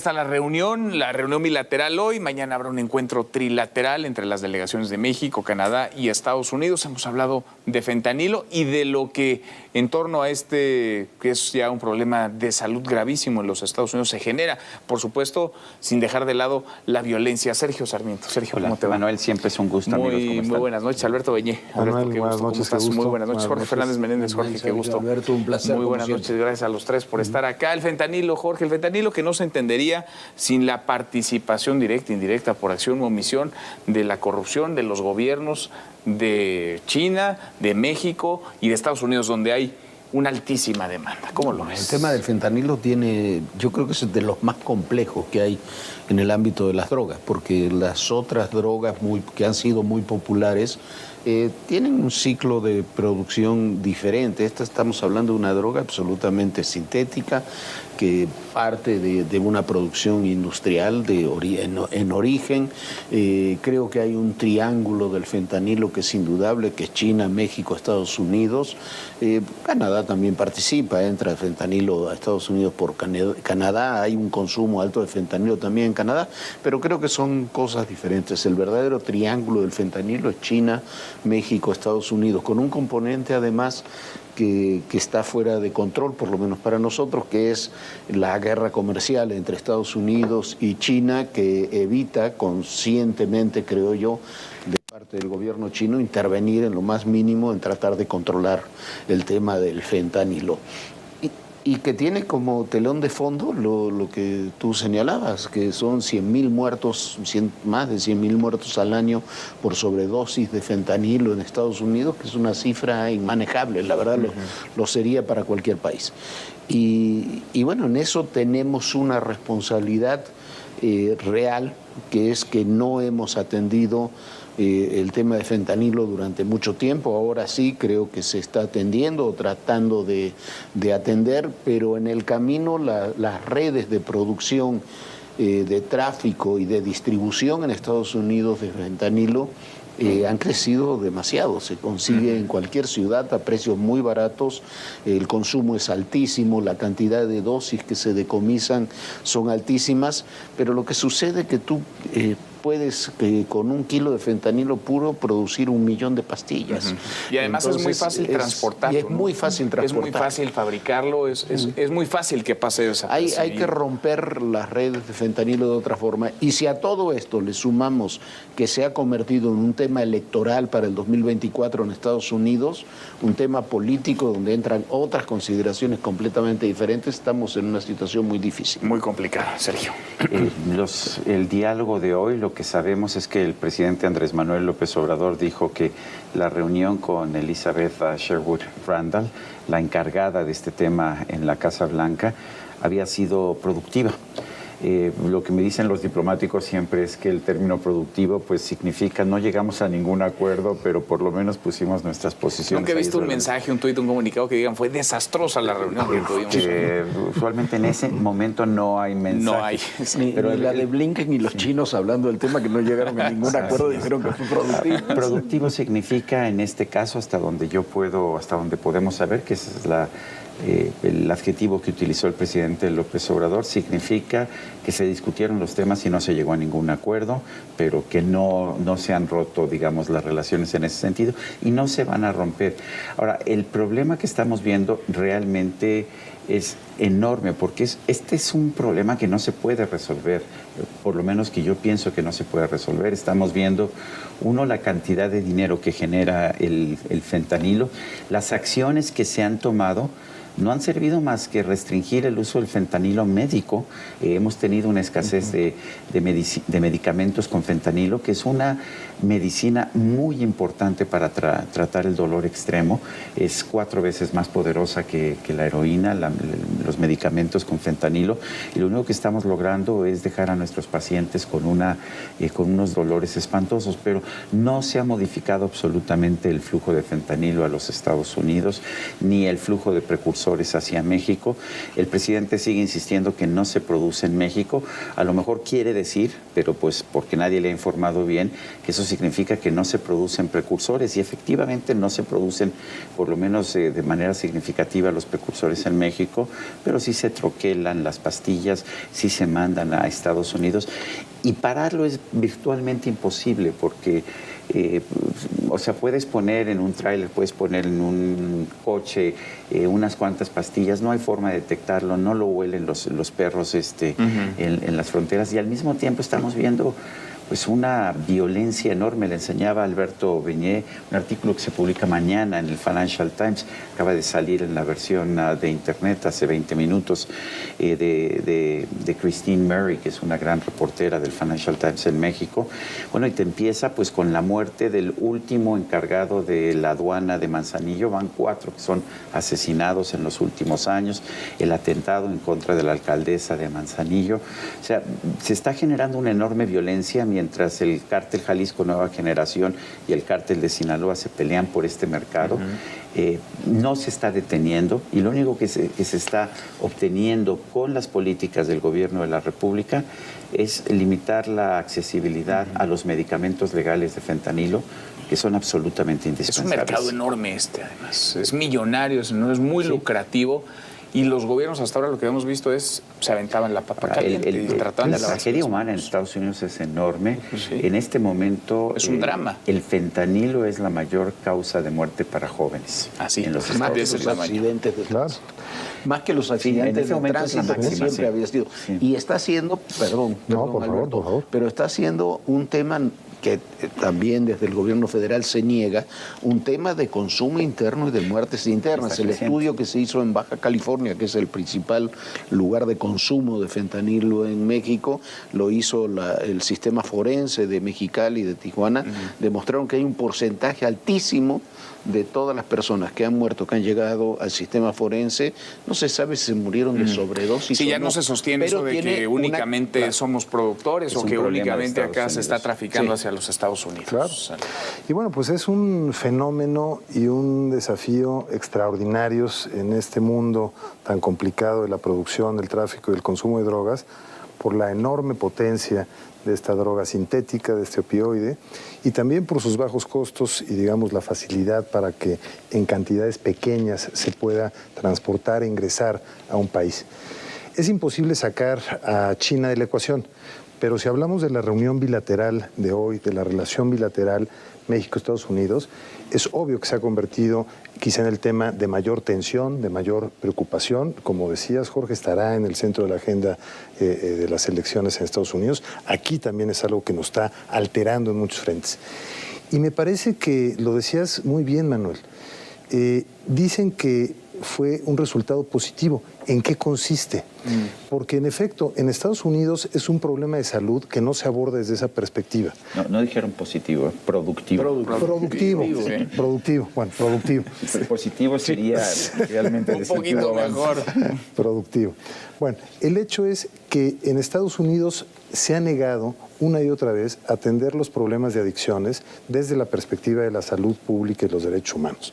Está la reunión bilateral hoy, mañana habrá un encuentro trilateral entre las delegaciones de México, Canadá y Estados Unidos. Hemos hablado de fentanilo y de lo que en torno a que es ya un problema de salud gravísimo en los Estados Unidos, se genera, por supuesto, sin dejar de lado la violencia. Sergio Sarmiento. Sergio, hola, ¿cómo te va? Manuel, siempre es un gusto, amigos. ¿Cómo están? Muy buenas noches. Alberto Beñé. Manuel, Alberto, qué buenas gusto. noches, ¿Cómo estás? qué Muy buenas noches. Jorge Fernández Menéndez. Jorge, qué gusto. Alberto, un placer. Muy buenas noches. Gracias a los tres por estar acá. El fentanilo, Jorge, el fentanilo que no se entendería sin la participación directa, indirecta, por acción o omisión de la corrupción de los gobiernos de China, de México y de Estados Unidos, donde hay una altísima demanda. ¿Cómo lo ves? El tema del fentanilo yo creo que es de los más complejos que hay en el ámbito de las drogas, porque las otras drogas que han sido muy populares tienen un ciclo de producción diferente. Estamos hablando de una droga absolutamente sintética que parte de una producción industrial en origen. Creo que hay un triángulo del fentanilo que es indudable, que es China, México, Estados Unidos. Canadá también participa, entra el fentanilo a Estados Unidos por Canadá. Hay un consumo alto de fentanilo también en Canadá, pero creo que son cosas diferentes. El verdadero triángulo del fentanilo es China, México, Estados Unidos, con un componente además que está fuera de control, por lo menos para nosotros, que es la guerra comercial entre Estados Unidos y China, que evita conscientemente, creo yo, de parte del gobierno chino, intervenir en lo más mínimo en tratar de controlar el tema del fentanilo. Y que tiene como telón de fondo lo que tú señalabas, que son 100.000 muertos, más de 100.000 muertos al año por sobredosis de fentanilo en Estados Unidos, que es una cifra inmanejable, la verdad lo sería para cualquier país. Y bueno, en eso tenemos una responsabilidad real, que es que no hemos atendido el tema de fentanilo durante mucho tiempo. Ahora sí creo que se está atendiendo o tratando de atender, pero en el camino las redes de producción, de tráfico y de distribución en Estados Unidos de fentanilo han crecido demasiado. Se consigue en cualquier ciudad a precios muy baratos, el consumo es altísimo, la cantidad de dosis que se decomisan son altísimas, pero lo que sucede es que tú puedes con 1 kilo de fentanilo puro producir 1 millón de pastillas. Y además es muy fácil transportarlo. Y es muy fácil transportarlo. Es muy fácil fabricarlo, es muy fácil que pase desapercibido. Hay que romper las redes de fentanilo de otra forma. Y si a todo esto le sumamos que se ha convertido en un tema electoral para el 2024 en Estados Unidos, un tema político donde entran otras consideraciones completamente diferentes, estamos en una situación muy difícil. Muy complicada, Sergio. El diálogo de hoy, lo que sabemos es que el presidente Andrés Manuel López Obrador dijo que la reunión con Elizabeth Sherwood Randall, la encargada de este tema en la Casa Blanca, había sido productiva. Lo que me dicen los diplomáticos siempre es que el término productivo pues significa no llegamos a ningún acuerdo, pero por lo menos pusimos nuestras posiciones. Nunca he visto un mensaje, un tuit, un comunicado que digan fue desastrosa la reunión que tuvimos. Usualmente en ese momento no hay mensaje. No hay. Pero la de Blinken y los chinos hablando del tema que no llegaron a ningún acuerdo dijeron que fue productivo. Productivo significa en este caso hasta donde podemos saber que esa es el adjetivo que utilizó el presidente López Obrador, significa que se discutieron los temas y no se llegó a ningún acuerdo, pero que no se han roto, digamos, las relaciones en ese sentido y no se van a romper. Ahora, el problema que estamos viendo realmente es enorme, porque este es un problema que no se puede resolver, por lo menos que yo pienso que no se puede resolver. Estamos viendo, la cantidad de dinero que genera el fentanilo, las acciones que se han tomado no han servido más que restringir el uso del fentanilo médico. Hemos tenido una escasez de medicamentos con fentanilo, que es una medicina muy importante para tratar el dolor extremo. Es 4 veces más poderosa que la heroína, los medicamentos con fentanilo. Y lo único que estamos logrando es dejar a nuestros pacientes con unos dolores espantosos, pero no se ha modificado absolutamente el flujo de fentanilo a los Estados Unidos, ni el flujo de precursores precursores hacia México. El presidente sigue insistiendo que no se produce en México. A lo mejor quiere decir, pero pues porque nadie le ha informado bien, que eso significa que no se producen precursores, y efectivamente no se producen, por lo menos de manera significativa, los precursores en México, pero sí se troquelan las pastillas, sí se mandan a Estados Unidos, y pararlo es virtualmente imposible porque o sea, puedes poner en un tráiler, puedes poner en un coche unas cuantas pastillas, no hay forma de detectarlo, no lo huelen los perros en las fronteras, y al mismo tiempo estamos viendo pues una violencia enorme. Le enseñaba a Alberto Beñé un artículo que se publica mañana en el Financial Times, acaba de salir en la versión de internet hace 20 minutos, de Christine Murray, que es una gran reportera del Financial Times en México. Bueno, y te empieza pues con la muerte del último encargado de la aduana de Manzanillo. Van 4 que son asesinados en los últimos años, el atentado en contra de la alcaldesa de Manzanillo. O sea, se está generando una enorme violencia mientras el cártel Jalisco Nueva Generación y el cártel de Sinaloa se pelean por este mercado. No se está deteniendo, y lo único que se está obteniendo con las políticas del gobierno de la República es limitar la accesibilidad a los medicamentos legales de fentanilo, que son absolutamente indispensables. Es un mercado enorme además. Es millonario, es muy lucrativo. Y los gobiernos hasta ahora lo que hemos visto es se aventaban la papa caliente y trataban de la tragedia humana en Estados Unidos es enorme. En este momento es un drama. El fentanilo es la mayor causa de muerte para jóvenes. Así en los más que los accidentes de tránsito. Más que los accidentes de tránsito que siempre había sido. Y está haciendo, perdón, por favor. Pero está haciendo un tema que también desde el gobierno federal se niega, un tema de consumo interno y de muertes internas. El estudio que se hizo en Baja California, que es el principal lugar de consumo de fentanilo en México, lo hizo el sistema forense de Mexicali y de Tijuana, demostraron que hay un porcentaje altísimo de todas las personas que han muerto, que han llegado al sistema forense, no se sabe si se murieron de sobredosis. Sí, ya no se sostiene eso de que únicamente somos productores o que únicamente acá se está traficando hacia los Estados Unidos. Claro. Y bueno, pues es un fenómeno y un desafío extraordinarios en este mundo tan complicado de la producción, del tráfico y del consumo de drogas, por la enorme potencia de esta droga sintética, de este opioide, y también por sus bajos costos y, digamos, la facilidad para que en cantidades pequeñas se pueda transportar e ingresar a un país. Es imposible sacar a China de la ecuación, pero si hablamos de la reunión bilateral de hoy, de la relación bilateral México-Estados Unidos, es obvio que se ha convertido quizá en el tema de mayor tensión, de mayor preocupación. Como decías, Jorge, estará en el centro de la agenda de las elecciones en Estados Unidos. Aquí también es algo que nos está alterando en muchos frentes. Y me parece que lo decías muy bien, Manuel. Dicen que fue un resultado positivo. ¿En qué consiste? Porque en efecto, en Estados Unidos es un problema de salud que no se aborda desde esa perspectiva. No dijeron positivo, productivo. Productivo. Sí. Productivo. Bueno, productivo. Positivo sería realmente un poquito mejor. Productivo. Bueno, el hecho es que en Estados Unidos se ha negado una y otra vez atender los problemas de adicciones desde la perspectiva de la salud pública y los derechos humanos.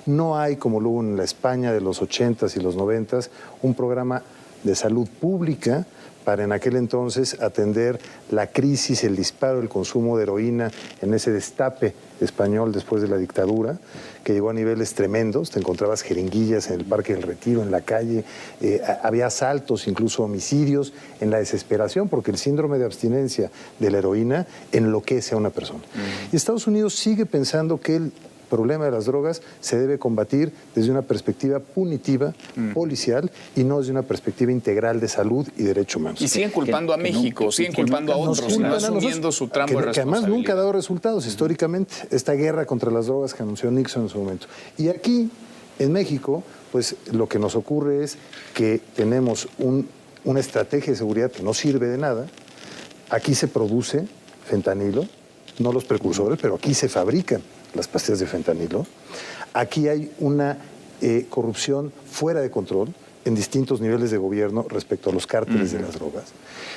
No hay, como lo hubo en la España de los 80s y los 90s, un programa de salud pública para en aquel entonces atender la crisis, el disparo del consumo de heroína en ese destape español después de la dictadura, que llegó a niveles tremendos. Te encontrabas jeringuillas en el Parque del Retiro, en la calle, había asaltos, incluso homicidios, en la desesperación, porque el síndrome de abstinencia de la heroína enloquece a una persona. Y Estados Unidos sigue pensando que el problema de las drogas se debe combatir desde una perspectiva punitiva, policial, y no desde una perspectiva integral de salud y derechos humanos. Y siguen culpando a México, siguen culpando a otros, no asumiendo su tramo de responsabilidad. Que además nunca ha dado resultados históricamente, esta guerra contra las drogas que anunció Nixon en su momento. Y aquí, en México, pues lo que nos ocurre es que tenemos una estrategia de seguridad que no sirve de nada. Aquí se produce fentanilo, no los precursores, pero aquí se fabrican las pastillas de fentanilo. Aquí hay una corrupción fuera de control en distintos niveles de gobierno respecto a los cárteles de las drogas.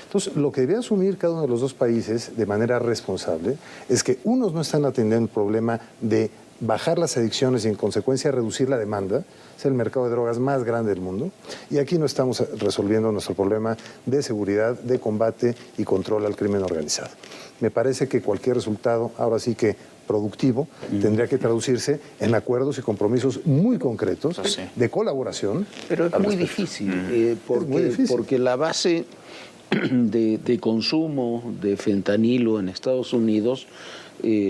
Entonces, lo que debe asumir cada uno de los dos países de manera responsable es que unos no están atendiendo el problema de bajar las adicciones y en consecuencia reducir la demanda. Es el mercado de drogas más grande del mundo y aquí no estamos resolviendo nuestro problema de seguridad, de combate y control al crimen organizado. Me parece que cualquier resultado, ahora sí que productivo, tendría que traducirse en acuerdos y compromisos muy concretos de colaboración. Pero es muy difícil, porque la base de consumo de fentanilo en Estados Unidos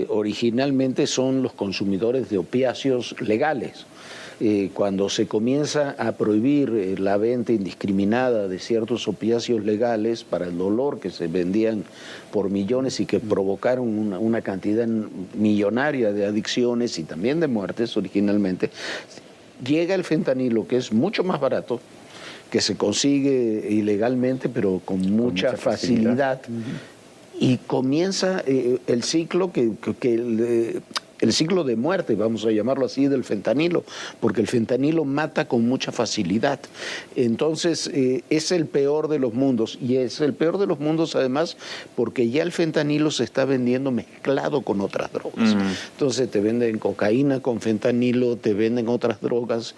originalmente son los consumidores de opiáceos legales. Cuando se comienza a prohibir la venta indiscriminada de ciertos opiáceos legales para el dolor, que se vendían por millones y que provocaron una cantidad millonaria de adicciones y también de muertes originalmente, llega el fentanilo, que es mucho más barato, que se consigue ilegalmente pero con mucha facilidad. Y comienza el ciclo el ciclo de muerte, vamos a llamarlo así, del fentanilo, porque el fentanilo mata con mucha facilidad. Entonces, es el peor de los mundos, y es el peor de los mundos además porque ya el fentanilo se está vendiendo mezclado con otras drogas. Entonces, te venden cocaína con fentanilo, te venden otras drogas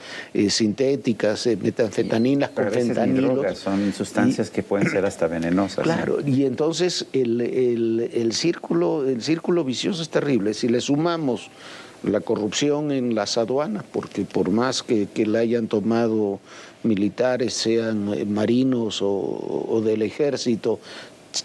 sintéticas, metanfetaminas con fentanilo. Drogas, son sustancias que pueden ser hasta venenosas. Claro, y entonces el círculo vicioso es terrible. Si le sumamos la corrupción en las aduanas, porque por más que la hayan tomado militares, sean marinos o del ejército,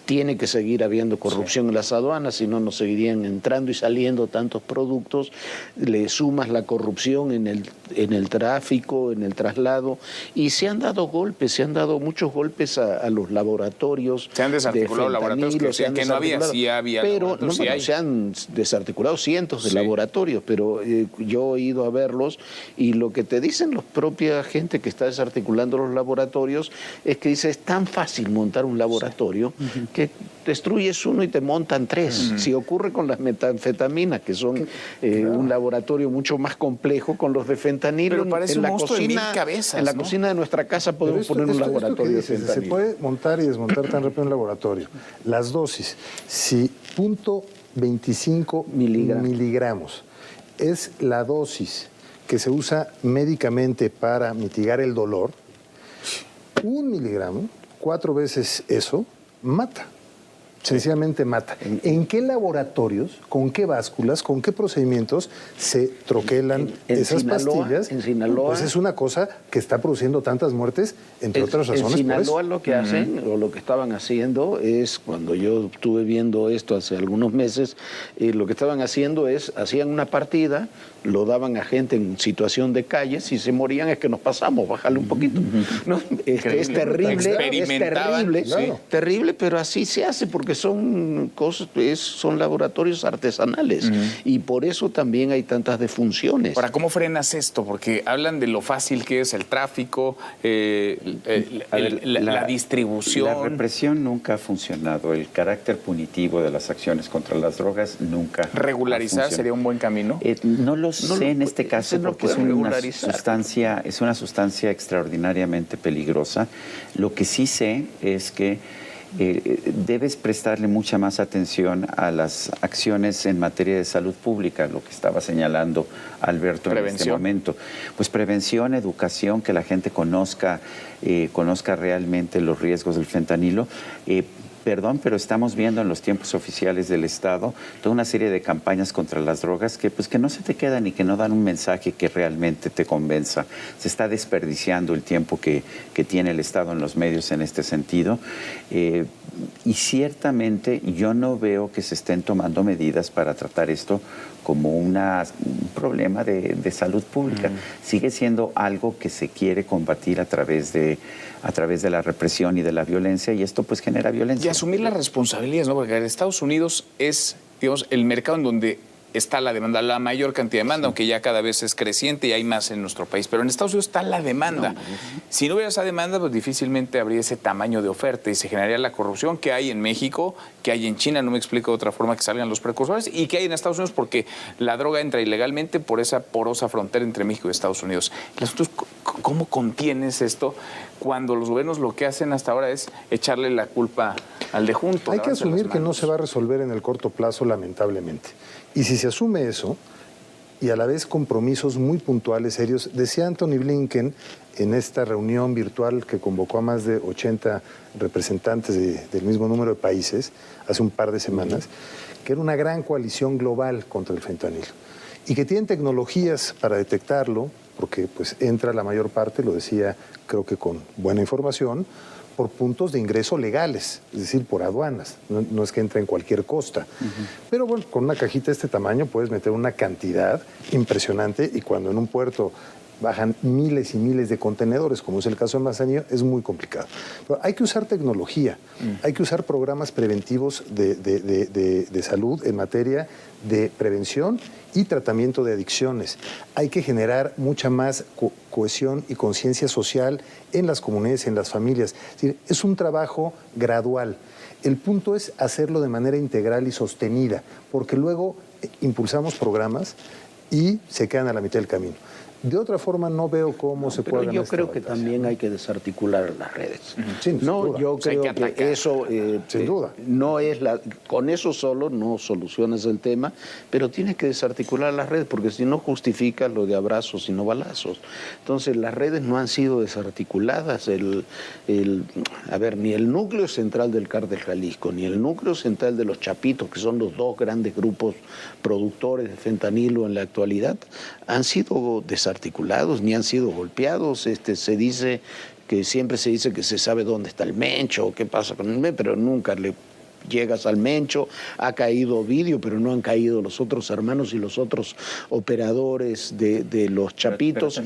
tiene que seguir habiendo corrupción en las aduanas, si no, no seguirían entrando y saliendo tantos productos. Le sumas la corrupción en el tráfico, en el traslado, y se han dado muchos golpes a los laboratorios. Se han desarticulado laboratorios que decían que no había, sí había. Pero no, sí se han desarticulado cientos de laboratorios, pero yo he ido a verlos y lo que te dicen los propia gente que está desarticulando los laboratorios es que dice, es tan fácil montar un laboratorio que destruyes uno y te montan tres. Si ocurre con las metanfetaminas, que son un laboratorio mucho más complejo, con los de fentanilo, pero parece en la un monstruo de 1000 cocina, cabezas, en la ¿no? cocina de nuestra casa podemos poner un laboratorio de fentanilo. Se puede montar y desmontar tan rápido un laboratorio. Las dosis, si 0.25 miligramos es la dosis que se usa médicamente para mitigar el dolor, 1 miligramo, 4 veces eso, mata. Sencillamente mata. ¿En qué laboratorios, con qué básculas, con qué procedimientos se troquelan esas pastillas? En Sinaloa. Pues es una cosa que está produciendo tantas muertes, entre otras razones. En Sinaloa lo que hacen, o lo que estaban haciendo, es, cuando yo estuve viendo esto hace algunos meses, lo que estaban haciendo es, hacían una partida, lo daban a gente en situación de calle, si se morían es que nos pasamos, bájale un poquito. ¿No? Es terrible, terrible, pero así se hace, porque son cosas, son laboratorios artesanales, y por eso también hay tantas defunciones. Ahora, ¿cómo frenas esto? Porque hablan de lo fácil que es el tráfico, la distribución. La represión nunca ha funcionado. El carácter punitivo de las acciones contra las drogas nunca ¿Regularizar sería un buen camino? No lo sé en este caso, porque es una sustancia extraordinariamente peligrosa. Lo que sí sé es que debes prestarle mucha más atención a las acciones en materia de salud pública, lo que estaba señalando Alberto en este momento. Pues prevención, educación, que la gente conozca realmente los riesgos del fentanilo. Perdón, pero estamos viendo en los tiempos oficiales del Estado toda una serie de campañas contra las drogas que no se te quedan y que no dan un mensaje que realmente te convenza. Se está desperdiciando el tiempo que tiene el Estado en los medios en este sentido. Y ciertamente yo no veo que se estén tomando medidas para tratar esto como un problema de salud pública. Sigue siendo algo que se quiere combatir a través de la represión y de la violencia, y esto pues genera violencia. Y asumir las responsabilidades, ¿no? Porque en Estados Unidos es, digamos, el mercado en donde está la demanda, la mayor cantidad de demanda, aunque ya cada vez es creciente y hay más en nuestro país. Pero en Estados Unidos está la demanda. Si no hubiera esa demanda, pues difícilmente habría ese tamaño de oferta y se generaría la corrupción que hay en México, que hay en China, no me explico de otra forma que salgan los precursores, y que hay en Estados Unidos porque la droga entra ilegalmente por esa porosa frontera entre México y Estados Unidos. El asunto es cómo contienes esto cuando los gobiernos lo que hacen hasta ahora es echarle la culpa al de junto. Hay que asumir que no se va a resolver en el corto plazo, lamentablemente. Y si se asume eso, y a la vez compromisos muy puntuales, serios. Decía Anthony Blinken en esta reunión virtual que convocó a más de 80 representantes del mismo número de países hace un par de semanas, que era una gran coalición global contra el fentanilo y que tienen tecnologías para detectarlo, porque pues entra la mayor parte, lo decía creo que con buena información, por puntos de ingreso legales, es decir, por aduanas, no es que entre en cualquier costa. Pero bueno, con una cajita de este tamaño puedes meter una cantidad impresionante y cuando en un puerto bajan miles y miles de contenedores, como es el caso de Manzanillo, es muy complicado. Pero hay que usar tecnología, hay que usar programas preventivos de salud en materia de prevención y tratamiento de adicciones. Hay que generar mucha más cohesión y conciencia social en las comunidades, en las familias. Es decir, es un trabajo gradual. El punto es hacerlo de manera integral y sostenida, porque luego impulsamos programas y se quedan a la mitad del camino. De otra forma no veo cómo se puede. Pero yo creo que también hay que desarticular las redes. Sí, no, yo creo que eso sin duda. No es con eso solo no solucionas el tema, pero tienes que desarticular las redes porque si no justificas lo de abrazos y no balazos. Entonces las redes no han sido desarticuladas. A ver, ni el núcleo central del Cártel Jalisco, ni el núcleo central de los Chapitos, que son los dos grandes grupos productores de fentanilo en la actualidad, han sido desarticulados, ni han sido golpeados. Se dice que siempre se dice que se sabe dónde está el Mencho, qué pasa con el Mencho, pero nunca le llegas al Mencho. Ha caído Ovidio, pero no han caído los otros hermanos y los otros operadores de los Chapitos.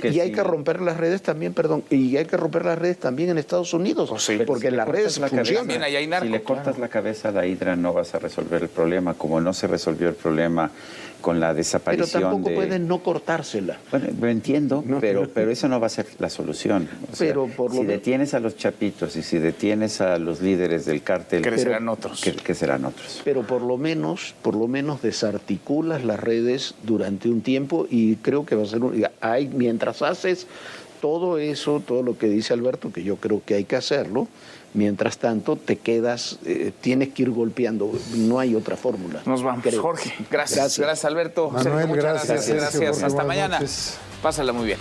Y hay que romper las redes también, y hay que romper las redes también en Estados Unidos, porque las redes funcionan. Si le cortas la cabeza a la hidra no vas a resolver el problema, como no se resolvió el problema con la desaparición. Pero tampoco pueden no cortársela. Bueno, lo entiendo, pero eso no va a ser la solución. O sea, si detienes a los Chapitos y si detienes a los líderes del cártel, serán otros. Que serán otros. Pero por lo menos desarticulas las redes durante un tiempo y creo que va a ser mientras haces todo eso, todo lo que dice Alberto, que yo creo que hay que hacerlo. Mientras tanto, te quedas, tienes que ir golpeando, no hay otra fórmula. Nos vamos, creo. Jorge. Gracias, Alberto. Manuel, Sergio, muchas gracias. Hasta mañana. Pásala muy bien.